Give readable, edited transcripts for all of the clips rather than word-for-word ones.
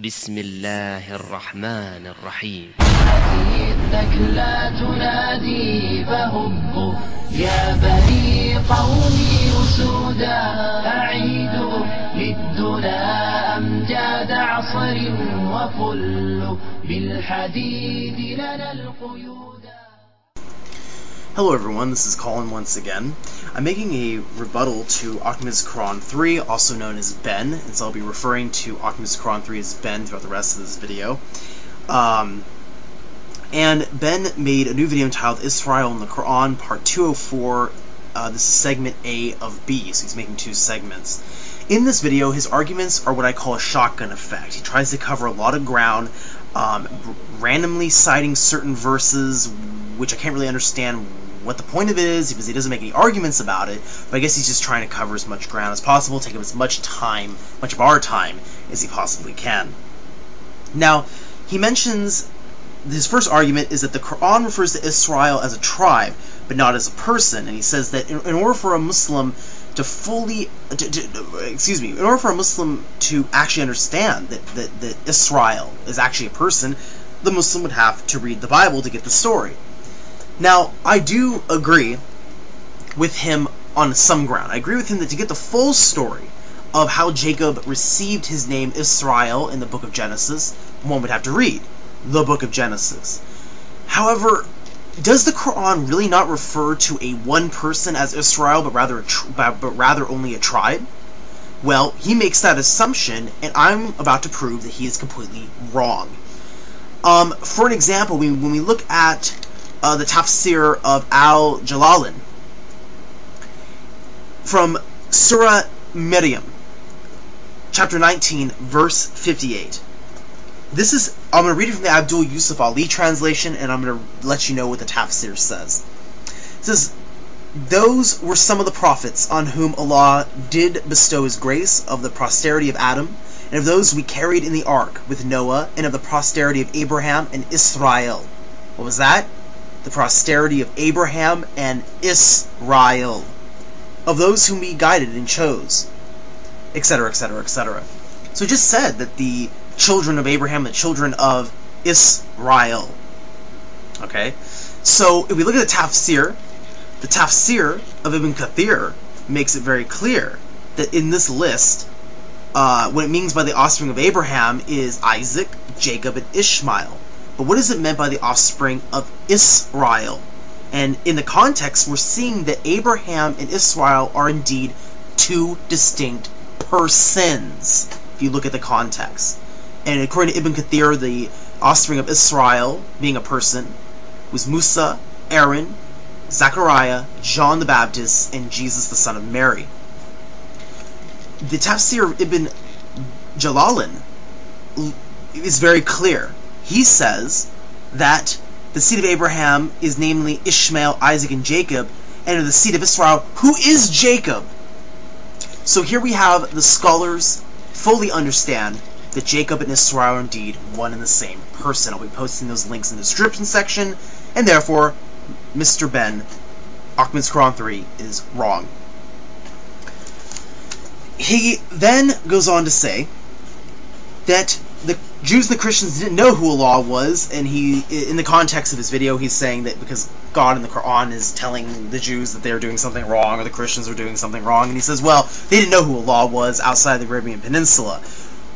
بسم الله الرحمن الرحيم. حديثك لا تنادي فهبوا يا بني قومي أسودا أعيدوا للدنا أمجاد عصر وفلوا بالحديد لنا القيودا. Hello everyone, this is Colin once again. I'm making a rebuttal to Ahmed's Quran 3, also known as Ben, and so I'll be referring to Ahmed's Quran 3 as Ben throughout the rest of this video. And Ben made a new video entitled Israel in the Quran, part 204. This is segment A of B, so he's making two segments. In this video, his arguments are what I call a shotgun effect. He tries to cover a lot of ground, randomly citing certain verses, which I can't really understand what the point of it is, because he doesn't make any arguments about it, but I guess he's just trying to cover as much ground as possible, take up as much time, much of our time, as he possibly can. Now, he mentions, his first argument is that the Quran refers to Israel as a tribe, but not as a person, and he says that in order for a Muslim to in order for a Muslim to actually understand that Israel is actually a person, the Muslim would have to read the Bible to get the story. Now, I do agree with him on some ground. I agree with him that to get the full story of how Jacob received his name Israel in the book of Genesis, one would have to read the book of Genesis. However, does the Quran really not refer to a one person as Israel, but rather only a tribe? Well, he makes that assumption, and I'm about to prove that he is completely wrong. For an example, when we look at the Tafsir of Al-Jalalain from Surah Maryam, chapter 19, verse 58. I'm going to read it from the Abdul Yusuf Ali translation, and I'm going to let you know what the Tafsir says. It says, "Those were some of the prophets on whom Allah did bestow His grace, of the posterity of Adam, and of those we carried in the ark with Noah, and of the posterity of Abraham and Israel." What was that? The posterity of Abraham and Israel. Of those whom we guided and chose, etc., etc., etc. So it just said that the children of Abraham, the children of Israel. Okay? So if we look at the Tafsir of Ibn Kathir makes it very clear that in this list, what it means by the offspring of Abraham is Isaac, Jacob, and Ishmael. But what is it meant by the offspring of Israel? And in the context, we're seeing that Abraham and Israel are indeed two distinct persons, if you look at the context. And according to Ibn Kathir, the offspring of Israel, being a person, was Musa, Aaron, Zechariah, John the Baptist, and Jesus the son of Mary. The Tafsir of Ibn Jalalain is very clear. He says that the seed of Abraham is namely Ishmael, Isaac, and Jacob, and of the seed of Israel, who is Jacob. So here we have the scholars fully understand that Jacob and Israel are indeed one and the same person. I'll be posting those links in the description section, and therefore, Mr. Ben, Ahmed's Quran 3 is wrong. He then goes on to say that the Jews and the Christians didn't know who Allah was, and in the context of his video, he's saying that because God in the Quran is telling the Jews that they're doing something wrong, or the Christians are doing something wrong, and he says, well, they didn't know who Allah was outside the Arabian Peninsula.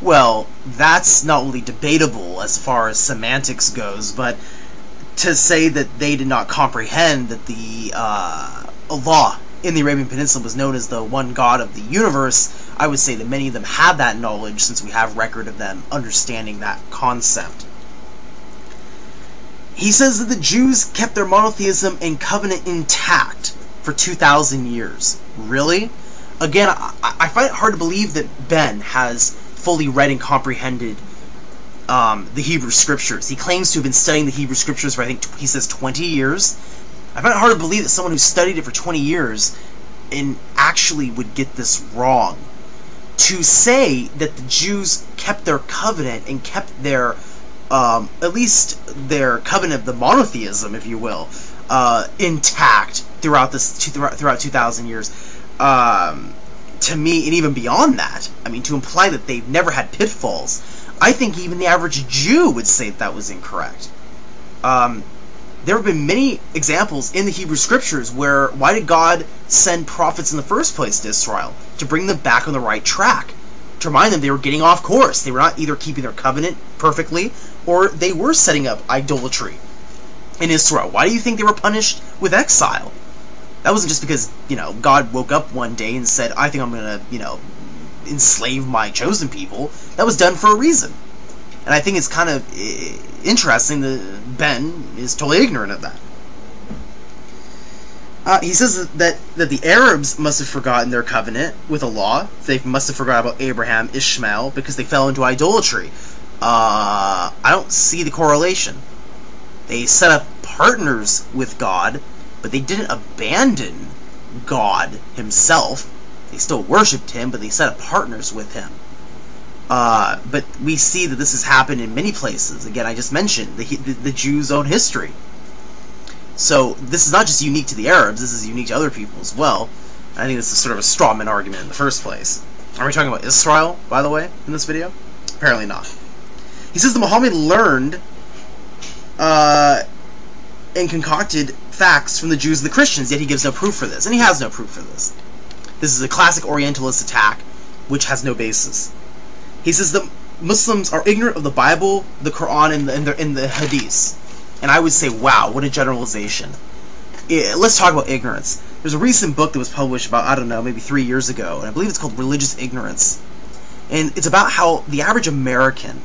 Well, that's not really debatable as far as semantics goes, but to say that they did not comprehend that the Allah in the Arabian Peninsula was known as the one God of the universe, I would say that many of them had that knowledge, since we have record of them understanding that concept. He says that the Jews kept their monotheism and covenant intact for 2,000 years. Really? Again, I find it hard to believe that Ben has fully read and comprehended the Hebrew Scriptures. He claims to have been studying the Hebrew Scriptures for, I think, he says 20 years. I find it hard to believe that someone who studied it for 20 years and actually would get this wrong. To say that the Jews kept their covenant and kept their, at least their covenant of the monotheism, if you will, intact throughout 2,000 years, to me, and even beyond that, I mean, to imply that they've never had pitfalls, I think even the average Jew would say that was incorrect. There have been many examples in the Hebrew Scriptures where, why did God send prophets in the first place to Israel? To bring them back on the right track. To remind them they were getting off course. They were not either keeping their covenant perfectly, or they were setting up idolatry in Israel. Why do you think they were punished with exile? That wasn't just because, God woke up one day and said, I think I'm going to, enslave my chosen people. That was done for a reason. And I think it's kind of interesting that Ben is totally ignorant of that. He says that the Arabs must have forgotten their covenant with Allah. They must have forgotten about Abraham, Ishmael, because they fell into idolatry. I don't see the correlation. They set up partners with God, but they didn't abandon God himself. They still worshipped him, but they set up partners with him. But we see that this has happened in many places. Again, I just mentioned the Jews' own history. So this is not just unique to the Arabs, this is unique to other people as well. I think this is sort of a straw man argument in the first place. Are we talking about Israel, by the way, in this video? Apparently not. He says that Muhammad learned and concocted facts from the Jews and the Christians, yet he gives no proof for this. And he has no proof for this. This is a classic Orientalist attack, which has no basis. He says that Muslims are ignorant of the Bible, the Quran, and the Hadith. And I would say, wow, what a generalization. Let's talk about ignorance. There's a recent book that was published about, I don't know, maybe 3 years ago, and I believe it's called Religious Ignorance. And it's about how the average American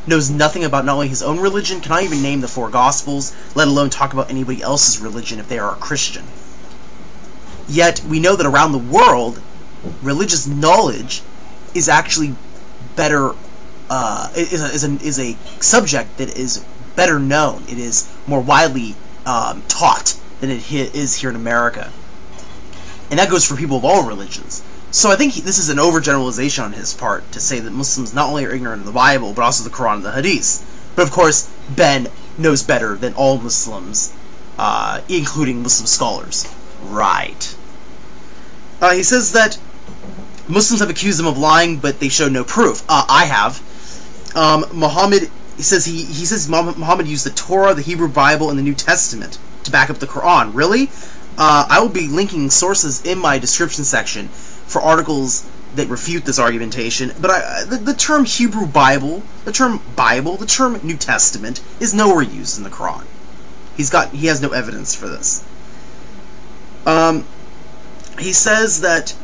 knows nothing about not only his own religion, cannot even name the 4 Gospels, let alone talk about anybody else's religion if they are a Christian. Yet, we know that around the world, religious knowledge is actually better, is a subject that is better known. It is more widely taught than it is here in America. And that goes for people of all religions. So I think this is an overgeneralization on his part to say that Muslims not only are ignorant of the Bible, but also the Quran and the Hadith. But of course, Ben knows better than all Muslims, including Muslim scholars. Right. He says that Muslims have accused him of lying, but they show no proof. I have. Muhammad, he says Muhammad used the Torah, the Hebrew Bible, and the New Testament to back up the Quran. Really? I will be linking sources in my description section for articles that refute this argumentation, but the term Hebrew Bible, the term Bible, the term New Testament is nowhere used in the Quran. He has no evidence for this. He says that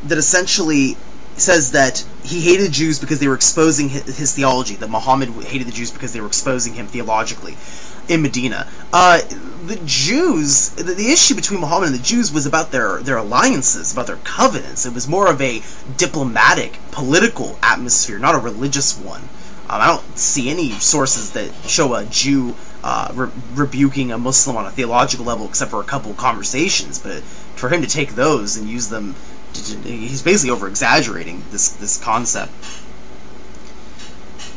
essentially says that he hated Jews because they were exposing his theology, that Muhammad hated the Jews because they were exposing him theologically in Medina. The Jews, the issue between Muhammad and the Jews was about their alliances, about their covenants. It was more of a diplomatic, political atmosphere, not a religious one. I don't see any sources that show a Jew rebuking a Muslim on a theological level except for a couple of conversations, but for him to take those and use them, he's basically over-exaggerating this concept.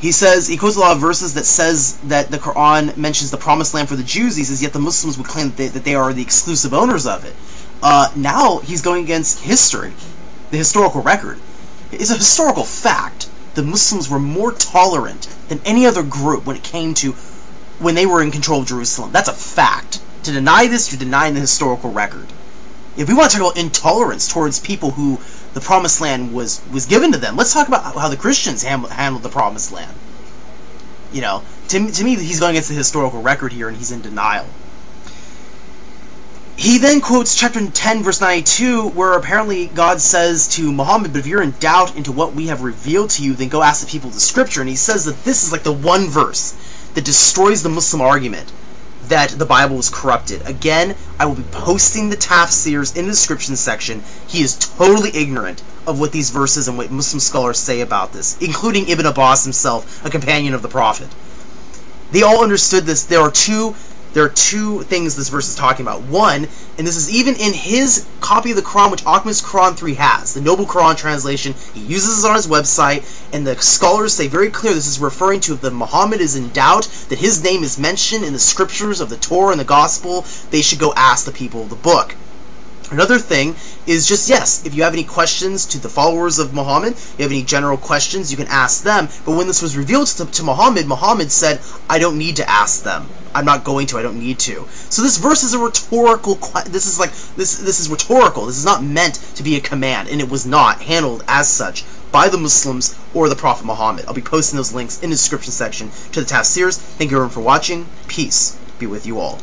He quotes a lot of verses that says that the Quran mentions the promised land for the Jews. He says, yet the Muslims would claim that they are the exclusive owners of it. Now he's going against history, the historical record. It's a historical fact. The Muslims were more tolerant than any other group when they were in control of Jerusalem. That's a fact. To deny this, you're denying the historical record. If we want to talk about intolerance towards people who the Promised Land was given to them, let's talk about how the Christians handled the Promised Land. To me, he's going against the historical record here, and he's in denial. He then quotes chapter 10, verse 92, where apparently God says to Muhammad, but if you're in doubt into what we have revealed to you, then go ask the people of the Scripture. And he says that this is like the one verse that destroys the Muslim argument that the Bible was corrupted. Again, I will be posting the Tafsirs in the description section. He is totally ignorant of what these verses and what Muslim scholars say about this, including Ibn Abbas himself, a companion of the Prophet. They all understood this. There are two things this verse is talking about. One, and this is even in his copy of the Quran, which Ahmad's Quran 3 has, the Noble Quran translation. He uses this on his website, and the scholars say very clear this is referring to if the Muhammad is in doubt that his name is mentioned in the scriptures of the Torah and the Gospel, they should go ask the people of the book. Another thing is just, yes, if you have any questions to the followers of Muhammad, you have any general questions, you can ask them. But when this was revealed to Muhammad, Muhammad said, I don't need to ask them. I'm not going to. I don't need to. So this verse is a rhetorical. This is rhetorical. This is not meant to be a command, and it was not handled as such by the Muslims or the Prophet Muhammad. I'll be posting those links in the description section to the Tafsirs. Thank you everyone for watching. Peace be with you all.